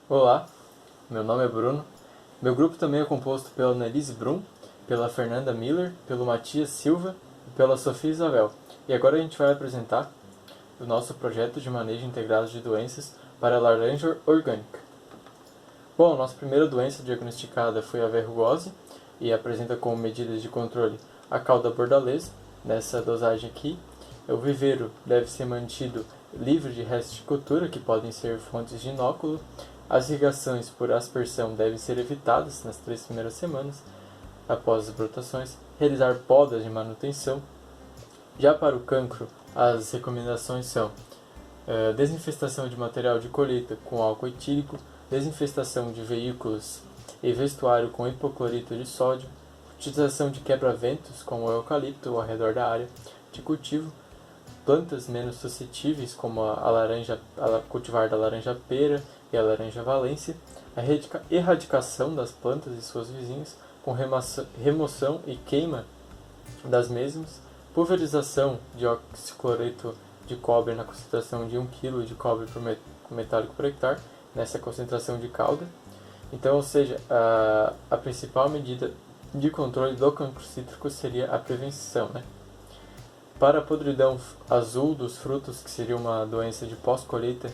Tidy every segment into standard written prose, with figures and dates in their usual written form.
Olá, meu nome é Bruno. Meu grupo também é composto pela Annelise Brum, pela Fernanda Miller, pelo Matias Silva e pela Sofia Isabel. E agora a gente vai apresentar o nosso projeto de manejo integrado de doenças para a laranja orgânica. Bom, a nossa primeira doença diagnosticada foi a verrugose e apresenta como medidas de controle a cauda bordaleza. Nessa dosagem aqui, o viveiro deve ser mantido livre de restos de cultura, que podem ser fontes de inóculo. As irrigações por aspersão devem ser evitadas nas 3 primeiras semanas após as brotações. Realizar podas de manutenção. Já para o cancro, as recomendações são desinfestação de material de colheita com álcool etílico, desinfestação de veículos e vestuário com hipoclorito de sódio, utilização de quebra-ventos como o eucalipto ao redor da área de cultivo, plantas menos suscetíveis como a cultivar da laranja-pera e a laranja-valência, a erradicação das plantas e suas vizinhas com remoção e queima das mesmas, pulverização de oxicloreto de cobre na concentração de 1 kg de cobre por metálico por hectare, nessa concentração de cauda. Então, ou seja, a principal medida de controle do cancro cítrico seria a prevenção, né? Para a podridão azul dos frutos, que seria uma doença de pós-colheita,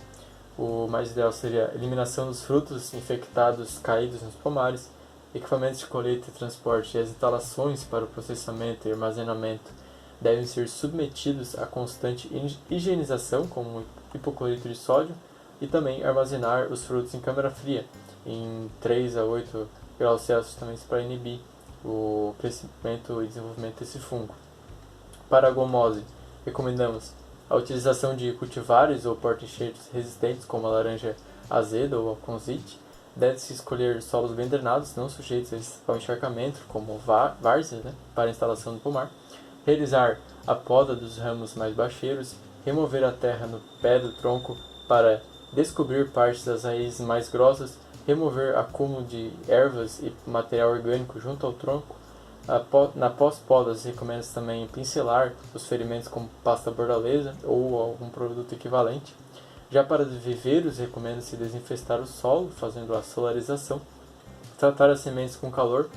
o mais ideal seria a eliminação dos frutos infectados caídos nos pomares, equipamentos de colheita e transporte e as instalações para o processamento e armazenamento devem ser submetidos a constante higienização com hipoclorito de sódio e também armazenar os frutos em câmara fria, em 3 a 8 graus Celsius também para inibir o crescimento e desenvolvimento desse fungo. Para a gomose, recomendamos a utilização de cultivares ou porta-enxertos resistentes como a laranja azeda ou a conzite. Deve-se escolher solos bem drenados, não sujeitos ao encharcamento, como várzea, né, para a instalação do pomar. Realizar a poda dos ramos mais baixeiros, remover a terra no pé do tronco para descobrir partes das raízes mais grossas, remover acúmulo de ervas e material orgânico junto ao tronco. Na pós-podas, recomenda-se também pincelar os ferimentos com pasta bordaleza ou algum produto equivalente. Já para viveiros, recomenda-se desinfestar o solo, fazendo a solarização. Tratar as sementes com calor,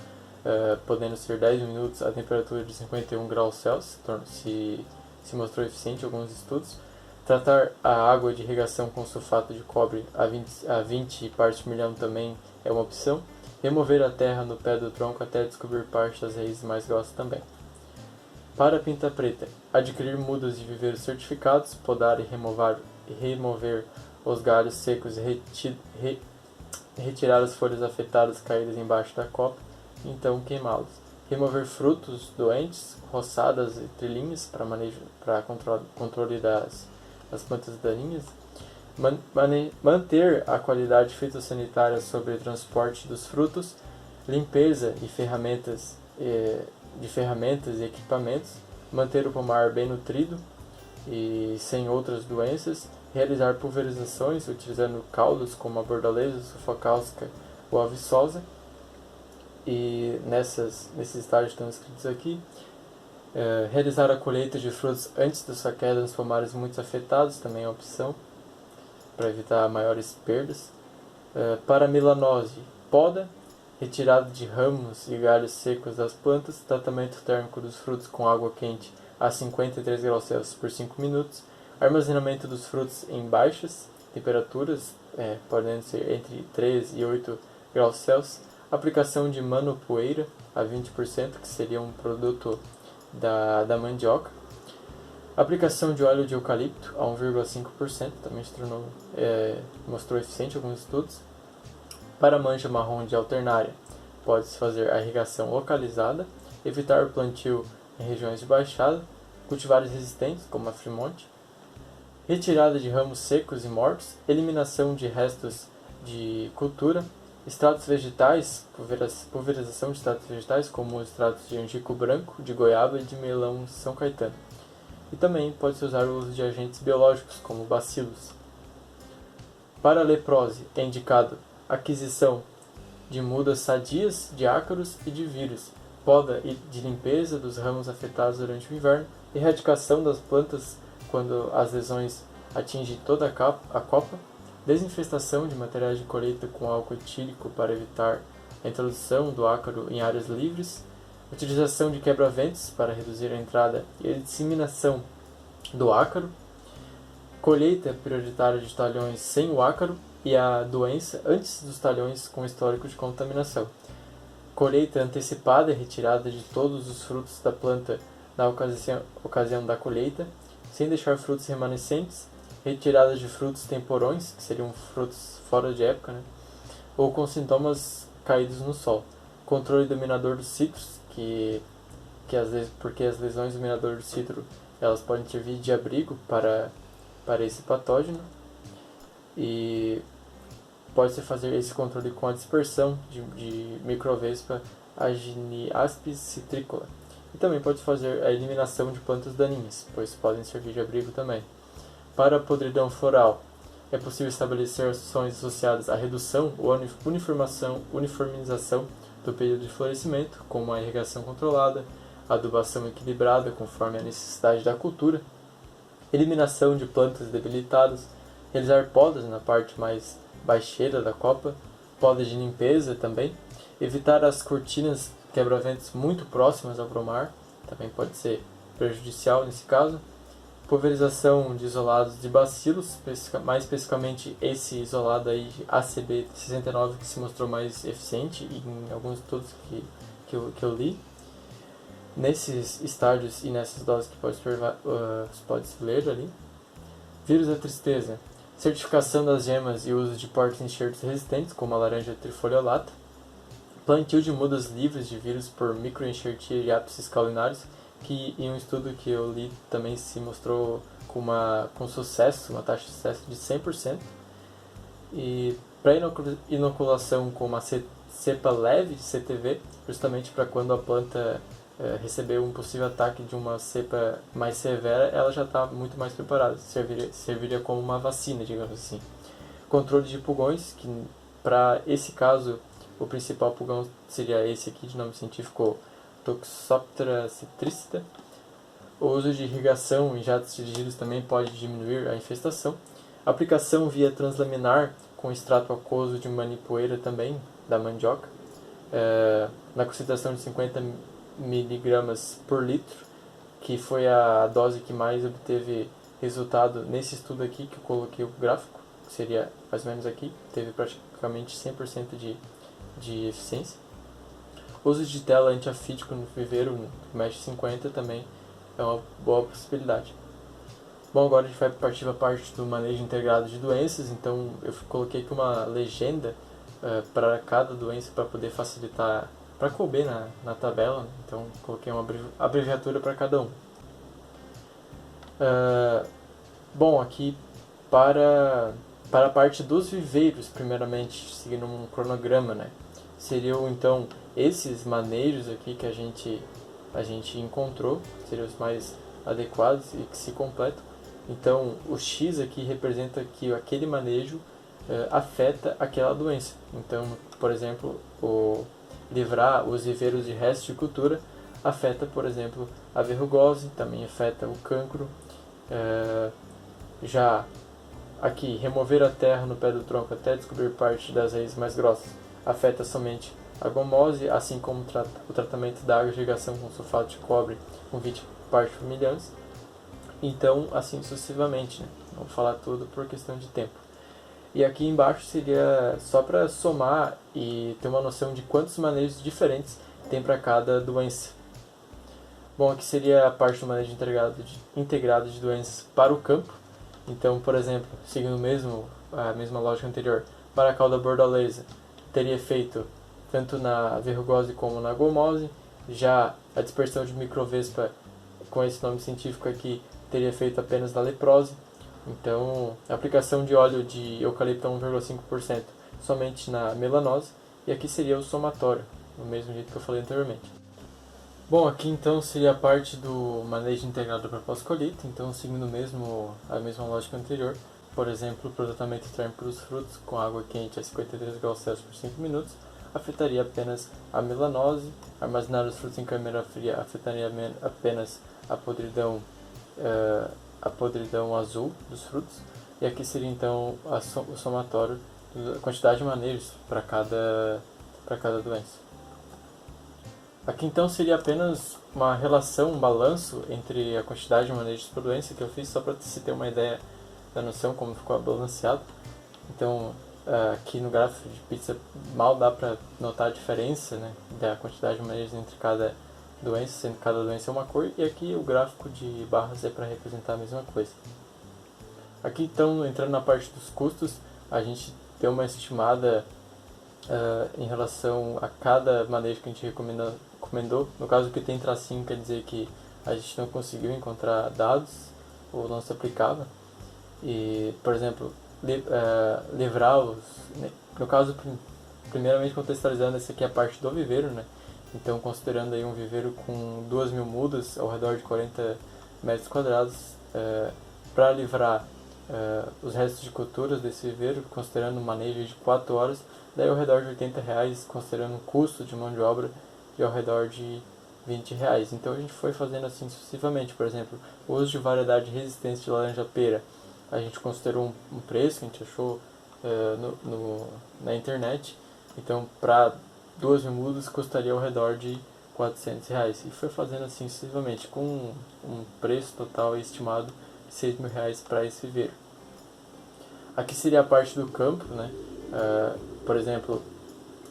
podendo ser 10 minutos a temperatura de 51 graus Celsius, se mostrou eficiente em alguns estudos. Tratar a água de irrigação com sulfato de cobre a 20 partes por milhão também é uma opção. Remover a terra no pé do tronco até descobrir parte das raízes mais grossas também. Para a pinta preta, adquirir mudas de viveiros certificados, podar e remover os galhos secos e retirar as folhas afetadas caídas embaixo da copa, e então queimá-los. Remover frutos doentes, roçadas e trilhinhas para controle das plantas daninhas. Manter a qualidade fitossanitária sobre o transporte dos frutos, limpeza de ferramentas e equipamentos, manter o pomar bem nutrido e sem outras doenças, realizar pulverizações utilizando caldos como a bordaleza, sulfocáustica ou a viçosa. E nesses estágios estão escritos aqui. Realizar a colheita de frutos antes da sua queda nos pomares muito afetados também é uma opção, para evitar maiores perdas. Para a melanose, poda, retirada de ramos e galhos secos das plantas, tratamento térmico dos frutos com água quente a 53 graus Celsius por 5 minutos, armazenamento dos frutos em baixas temperaturas, podendo ser entre 3 e 8 graus Celsius, aplicação de manopoeira a 20%, que seria um produto da mandioca, aplicação de óleo de eucalipto a 1,5%, também mostrou eficiente em alguns estudos. Para a mancha marrom de alternária, pode-se fazer a irrigação localizada, evitar o plantio em regiões de baixada, cultivares resistentes, como a frimonte, retirada de ramos secos e mortos, eliminação de restos de cultura, extratos vegetais, pulverização de extratos vegetais, como os extratos de angico branco, de goiaba e de melão São Caetano. E também pode-se usar o uso de agentes biológicos, como bacilos. Para a leprose, é indicado aquisição de mudas sadias de ácaros e de vírus, poda e de limpeza dos ramos afetados durante o inverno, erradicação das plantas quando as lesões atingem toda a copa, desinfestação de materiais de colheita com álcool etílico para evitar a introdução do ácaro em áreas livres, utilização de quebra-ventos para reduzir a entrada e a disseminação do ácaro, colheita prioritária de talhões sem o ácaro e a doença antes dos talhões com histórico de contaminação, colheita antecipada e retirada de todos os frutos da planta na ocasião da colheita, sem deixar frutos remanescentes, retirada de frutos temporões, que seriam frutos fora de época, né? Ou com sintomas caídos no sol, controle do minador dos citros, porque as lesões do minador do citro elas podem servir de abrigo para esse patógeno, e pode-se fazer esse controle com a dispersão de microvespa Aginiaspis citricola. E também pode fazer a eliminação de plantas daninhas, pois podem servir de abrigo também. Para a podridão floral, é possível estabelecer ações associadas à redução ou uniformização do período de florescimento, como a irrigação controlada, adubação equilibrada conforme a necessidade da cultura, eliminação de plantas debilitadas, realizar podas na parte mais baixeira da copa, podas de limpeza também, evitar as cortinas quebra-ventos muito próximas ao bromar, também pode ser prejudicial nesse caso, pulverização de isolados de bacilos, mais especificamente esse isolado aí de ACB69 que se mostrou mais eficiente em alguns estudos que eu li. Nesses estágios e nessas doses que pode-se ler ali. Vírus da tristeza, certificação das gemas e uso de porta-enxertos resistentes, como a laranja trifoliolata, plantio de mudas livres de vírus por microenxertia e ápices caulinários, que em um estudo que eu li também se mostrou com sucesso, uma taxa de sucesso de 100%, e pré-inoculação com uma cepa leve de CTV, justamente para quando a planta receber um possível ataque de uma cepa mais severa, ela já está muito mais preparada, serviria como uma vacina, digamos assim. Controle de pulgões, que para esse caso o principal pulgão seria esse aqui de nome científico Toxoptera citricida. O uso de irrigação em jatos dirigidos também pode diminuir a infestação. Aplicação via translaminar com extrato aquoso de manipoeira também, da mandioca, na concentração de 50 mg por litro, que foi a dose que mais obteve resultado nesse estudo aqui, que eu coloquei o gráfico, que seria mais ou menos aqui, teve praticamente 100% de eficiência. Uso de tela antiafídico no viveiro, no MESH 50, também é uma boa possibilidade. Bom, agora a gente vai partir para a parte do manejo integrado de doenças, então eu coloquei aqui uma legenda para cada doença para poder facilitar, para couber na tabela, né? Então coloquei uma abreviatura para cada um. Bom, aqui para a parte dos viveiros, primeiramente, seguindo um cronograma, né? Seriam então esses manejos aqui que a gente encontrou, seriam os mais adequados e que se completam. Então o X aqui representa que aquele manejo afeta aquela doença. Então, por exemplo, livrar os viveiros de restos de cultura afeta, por exemplo, a verrugose, também afeta o cancro. Já aqui, remover a terra no pé do tronco até descobrir parte das raízes mais grossas afeta somente a gomose, assim como o tratamento da água de irrigação com sulfato de cobre com 20 partes por milhão. Então, assim sucessivamente, né? Não vou falar tudo por questão de tempo. E aqui embaixo seria só para somar e ter uma noção de quantos manejos diferentes tem para cada doença. Bom, aqui seria a parte do manejo integrado de doenças para o campo. Então, por exemplo, seguindo a mesma lógica anterior, para a cauda bordaleza, teria efeito tanto na verrugose como na gomose. Já a dispersão de microvespa, com esse nome científico aqui, teria efeito apenas na leprose. Então, a aplicação de óleo de eucalipto 1,5% somente na melanose. E aqui seria o somatório, do mesmo jeito que eu falei anteriormente. Bom, aqui então seria a parte do manejo integrado para pós-colheita. Então, seguindo a mesma lógica anterior, por exemplo, o tratamento térmico dos frutos com água quente a 53 graus Celsius por 5 minutos afetaria apenas a melanose. Armazenar os frutos em câmara fria afetaria apenas a podridão azul dos frutos. e aqui seria então o somatório da quantidade de manejos para cada doença. Aqui então seria apenas uma relação, um balanço entre a quantidade de manejos por doença que eu fiz, só para se ter uma ideia da noção como ficou balanceado. Então, aqui no gráfico de pizza mal dá para notar a diferença, né, da quantidade de manejos entre cada doença, sendo que cada doença é uma cor, e aqui o gráfico de barras é para representar a mesma coisa. Aqui então, entrando na parte dos custos, a gente tem uma estimada em relação a cada manejo que a gente recomendou. No caso, que tem tracinho quer dizer que a gente não conseguiu encontrar dados ou não se aplicava. E, por exemplo, livrá-los, né? No caso, primeiramente contextualizando, essa aqui é a parte do viveiro, né? Então, considerando aí um viveiro com 2.000 mudas ao redor de 40 metros quadrados, para livrar os restos de culturas desse viveiro, considerando um manejo de 4 horas, daí ao redor de R$80, considerando um custo de mão de obra de ao redor de R$20. Então a gente foi fazendo assim sucessivamente. Por exemplo, o uso de variedade de resistência de laranja-pera, a gente considerou um preço que a gente achou na internet. Então, para 2.000 mudas custaria ao redor de R$400. E foi fazendo assim sucessivamente, com um preço total estimado de R$6.000 para esse viveiro. Aqui seria a parte do campo, né? Por exemplo,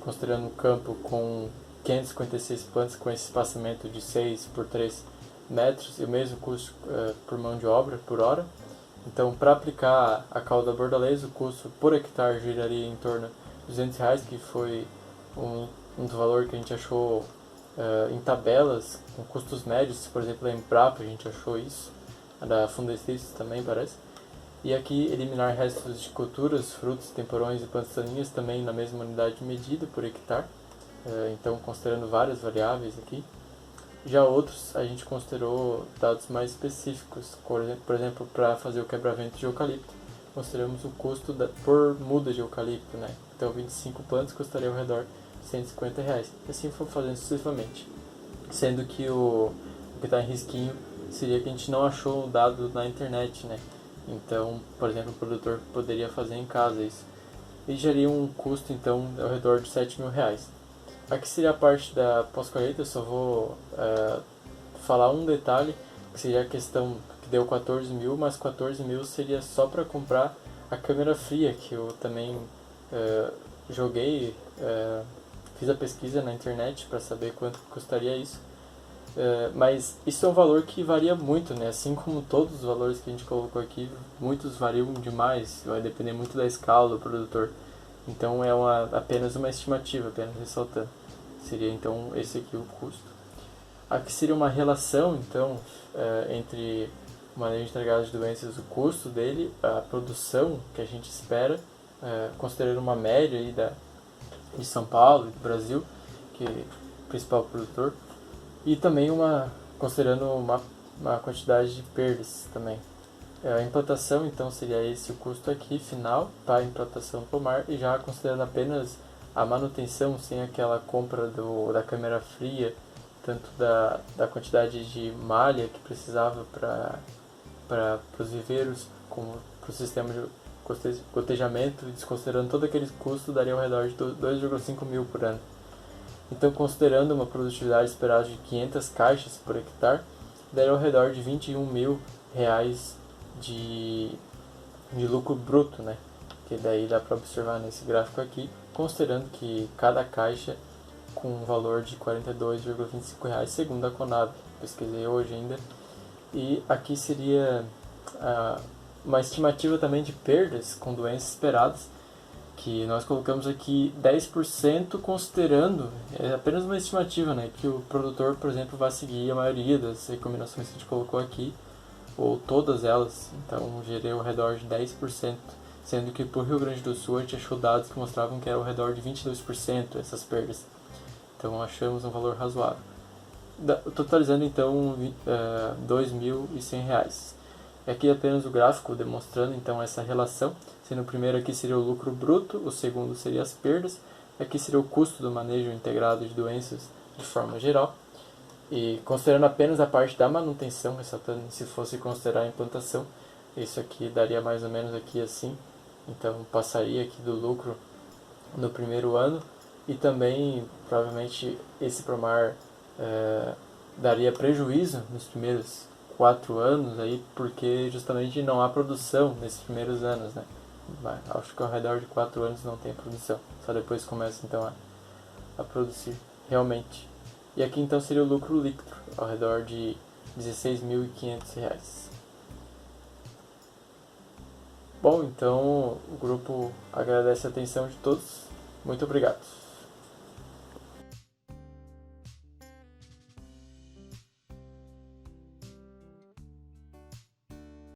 considerando um campo com 556 plantas com esse espaçamento de 6 por 3 metros e o mesmo custo por mão de obra por hora. Então, para aplicar a cauda bordaleza, o custo por hectare giraria em torno de R$200, que foi um valor que a gente achou em tabelas com custos médios. Por exemplo, a Embrapa a gente achou isso, a da Fundecis também parece. E aqui eliminar restos de culturas, frutos, temporões e plantas daninhas também na mesma unidade de medida por hectare. Então, considerando várias variáveis aqui. Já outros, a gente considerou dados mais específicos. Por exemplo, para fazer o quebra-vento de eucalipto, consideramos o custo por muda de eucalipto, né? Então, 25 plantas custaria ao redor de R$150. E assim foi fazendo sucessivamente. Sendo que o que está em risquinho seria que a gente não achou o dado na internet, né? Então, por exemplo, o produtor poderia fazer em casa isso. E geraria um custo, então, ao redor de R$7.000. Aqui seria a parte da pós-colheita, eu só vou falar um detalhe, que seria a questão que deu 14.000, mas 14.000 seria só para comprar a câmera fria, que eu também joguei, fiz a pesquisa na internet para saber quanto custaria isso. Mas isso é um valor que varia muito, né? Assim como todos os valores que a gente colocou aqui, muitos variam demais, vai depender muito da escala do produtor. Então é apenas uma estimativa, apenas ressaltando. Seria então esse aqui o custo. Aqui seria uma relação então entre o manejo integrado de doenças, o custo dele, a produção que a gente espera, considerando uma média aí de São Paulo e do Brasil, que é o principal produtor, e também considerando uma quantidade de perdas também. A implantação, então, seria esse o custo aqui, final, para a implantação do pomar, e já considerando apenas a manutenção, sem aquela compra da câmera fria, tanto da quantidade de malha que precisava para os viveiros, como para o sistema de gotejamento, desconsiderando todo aquele custo, daria ao redor de 2,5 mil por ano. Então, considerando uma produtividade esperada de 500 caixas por hectare, daria ao redor de R$21.000 de lucro bruto, né? Que daí dá para observar nesse gráfico aqui, considerando que cada caixa com um valor de R$42,25 segundo a Conab, pesquisei hoje ainda. E aqui seria uma estimativa também de perdas com doenças esperadas, que nós colocamos aqui 10% considerando, é apenas uma estimativa, né? Que o produtor, por exemplo, vai seguir a maioria das recomendações que a gente colocou aqui, ou todas elas, então gerei ao redor de 10%, sendo que por Rio Grande do Sul a gente achou dados que mostravam que era ao redor de 22% essas perdas. Então achamos um valor razoável. Totalizando então R$2.100. Aqui apenas o gráfico demonstrando então essa relação, sendo o primeiro aqui seria o lucro bruto, o segundo seria as perdas, aqui seria o custo do manejo integrado de doenças de forma geral. E considerando apenas a parte da manutenção, ressaltando se fosse considerar a implantação, Isso aqui daria mais ou menos aqui assim. Então passaria aqui do lucro no primeiro ano. E também, provavelmente, esse Promar daria prejuízo nos primeiros 4 anos, aí, porque justamente não há produção nesses primeiros anos, né? Acho que ao redor de 4 anos não tem produção, só depois começa então a produzir realmente. E aqui então seria o lucro líquido, ao redor de R$16.500. Bom, então o grupo agradece a atenção de todos. Muito obrigado.